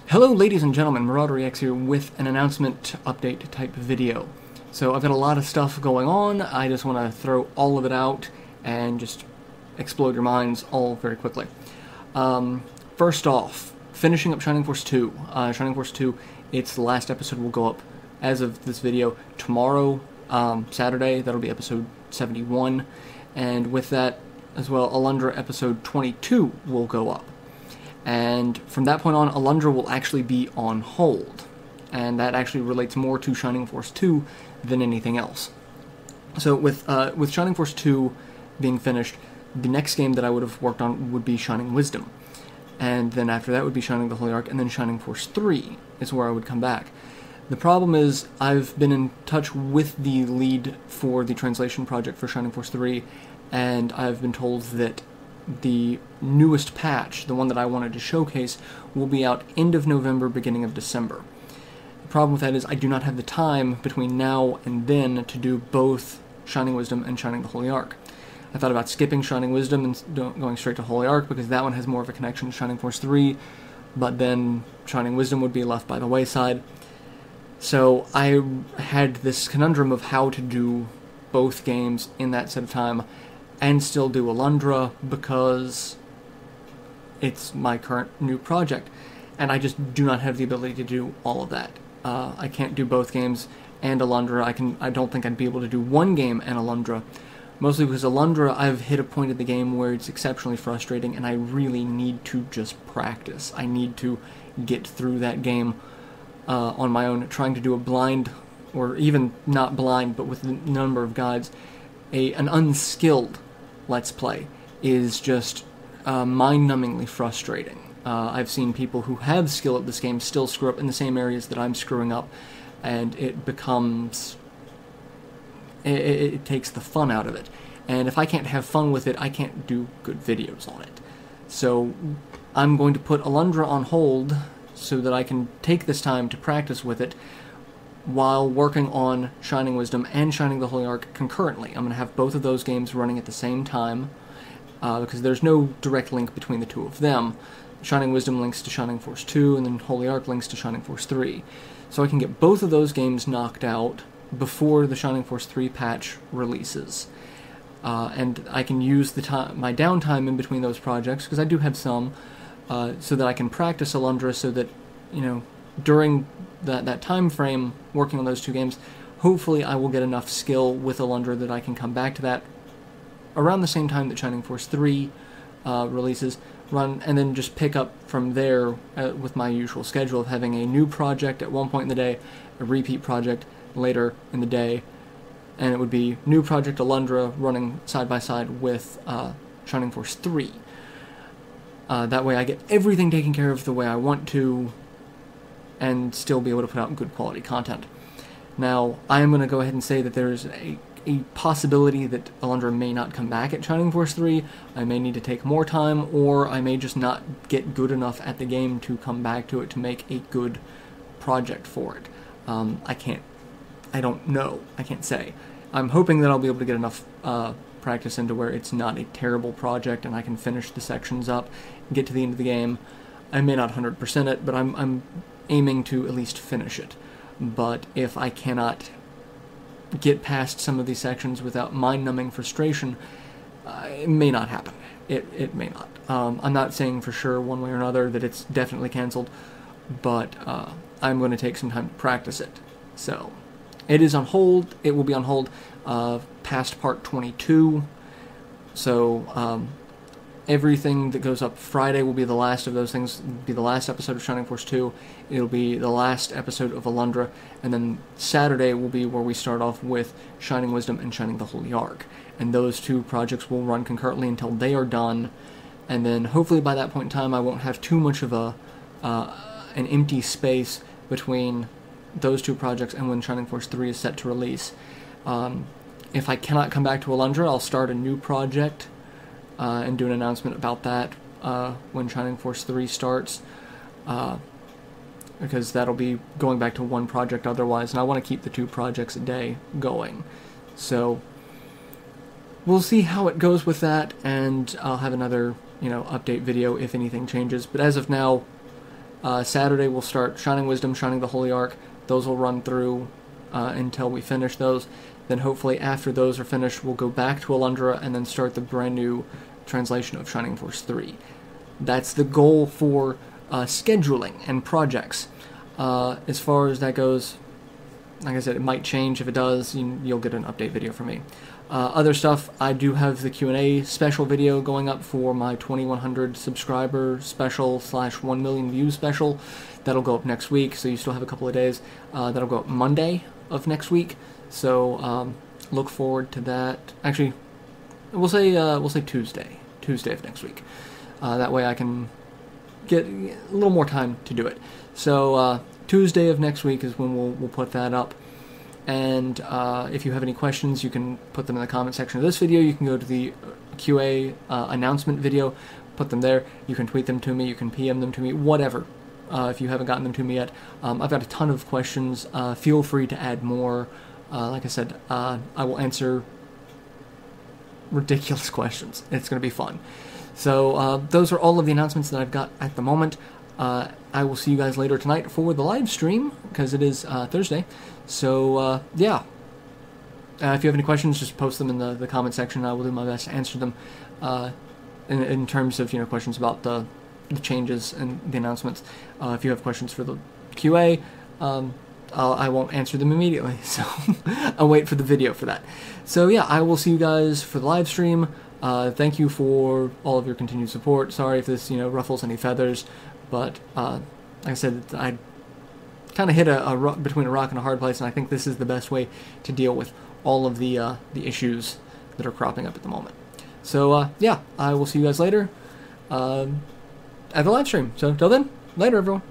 Hello ladies and gentlemen, MarauderEX here with an announcement update type video. So I've got a lot of stuff going on. I just want to throw all of it out and just explode your minds all very quickly. First off, finishing up Shining Force 2. Shining Force 2, its last episode will go up as of this video tomorrow, Saturday. That'll be episode 71. And with that as well, Alundra episode 22 will go up. And from that point on, Alundra will actually be on hold. And that actually relates more to Shining Force 2 than anything else. So with Shining Force 2 being finished, the next game that I would have worked on would be Shining Wisdom. And then after that would be Shining the Holy Ark, and then Shining Force 3 is where I would come back. The problem is, I've been in touch with the lead for the translation project for Shining Force 3, and I've been told that the newest patch, the one that I wanted to showcase, will be out end of November, beginning of December. The problem with that is I do not have the time between now and then to do both Shining Wisdom and Shining the Holy Ark. I thought about skipping Shining Wisdom and going straight to Holy Ark because that one has more of a connection to Shining Force 3, but then Shining Wisdom would be left by the wayside. So I had this conundrum of how to do both games in that set of time and still do Alundra because it's my current new project, and I just do not have the ability to do all of that. I can't do both games and Alundra. I don't think I'd be able to do one game and Alundra, mostly because Alundra, I've hit a point in the game where it's exceptionally frustrating, and I really need to just practice. I need to get through that game on my own. Trying to do a blind, or even not blind, but with a number of guides, an unskilled Let's Play is just mind-numbingly frustrating. I've seen people who have skill at this game still screw up in the same areas that I'm screwing up, and it becomes... It takes the fun out of it. And if I can't have fun with it, I can't do good videos on it. So I'm going to put Alundra on hold so that I can take this time to practice with it while working on Shining Wisdom and Shining the Holy Ark concurrently. I'm going to have both of those games running at the same time, because there's no direct link between the two of them. Shining Wisdom links to Shining Force 2, and then Holy Ark links to Shining Force 3. So I can get both of those games knocked out before the Shining Force 3 patch releases. And I can use my downtime in between those projects, because I do have some, so that I can practice Alundra, so that, you know, during that time frame working on those two games, hopefully I will get enough skill with Alundra that I can come back to that around the same time that Shining Force 3 releases, and then just pick up from there with my usual schedule of having a new project at one point in the day, a repeat project later in the day, and it would be new project Alundra running side by side with Shining Force 3. That way I get everything taken care of the way I want to, and still be able to put out good quality content. Now, I am going to go ahead and say that there's a possibility that Alundra may not come back at Shining Force 3. I may need to take more time, or I may just not get good enough at the game to come back to it to make a good project for it. I don't know. I can't say. I'm hoping that I'll be able to get enough practice into where it's not a terrible project and I can finish the sections up and get to the end of the game. I may not 100% it, but I'm aiming to at least finish it. But if I cannot get past some of these sections without mind-numbing frustration, it may not happen. It may not. I'm not saying for sure one way or another that it's definitely canceled, but I'm going to take some time to practice it. So, it is on hold. It will be on hold past part 22. So, everything that goes up Friday will be the last of those things. It'll be the last episode of Shining Force 2. It'll be the last episode of Alundra. And then Saturday will be where we start off with Shining Wisdom and Shining the Holy Ark. And those two projects will run concurrently until they are done. And then hopefully by that point in time I won't have too much of an empty space between those two projects and when Shining Force 3 is set to release. If I cannot come back to Alundra, I'll start a new project and do an announcement about that when Shining Force 3 starts, because that'll be going back to one project otherwise, and I want to keep the two projects a day going. So we'll see how it goes with that, and I'll have another, update video if anything changes. But as of now, Saturday we'll start Shining Wisdom, Shining the Holy Ark. Those will run through until we finish those. Then hopefully after those are finished, we'll go back to Alundra and then start the brand new translation of Shining Force 3. That's the goal for scheduling and projects. As far as that goes, like I said, it might change. If it does, you'll get an update video from me. Other stuff, I do have the Q&A special video going up for my 2100 subscriber special / 1 million views special. That'll go up next week, so you still have a couple of days. That'll go up Monday of next week, so look forward to that. Actually, we'll say Tuesday of next week. That way I can get a little more time to do it. So Tuesday of next week is when we'll put that up. And if you have any questions, you can put them in the comment section of this video. You can go to the QA announcement video, put them there. You can tweet them to me, you can PM them to me, whatever. If you haven't gotten them to me yet. I've got a ton of questions. Feel free to add more. Like I said, I will answer ridiculous questions. It's going to be fun. So those are all of the announcements that I've got at the moment. I will see you guys later tonight for the live stream, because it is Thursday. So, yeah. If you have any questions, just post them in the comment section. I will do my best to answer them in terms of, questions about the changes and the announcements. If you have questions for the QA, I won't answer them immediately, so I'll wait for the video for that. So, yeah, I will see you guys for the live stream. Thank you for all of your continued support. Sorry if this, ruffles any feathers, but like I said, I kind of hit between a rock and a hard place, and I think this is the best way to deal with all of the issues that are cropping up at the moment. So yeah, I will see you guys later at the live stream. So till then, later everyone.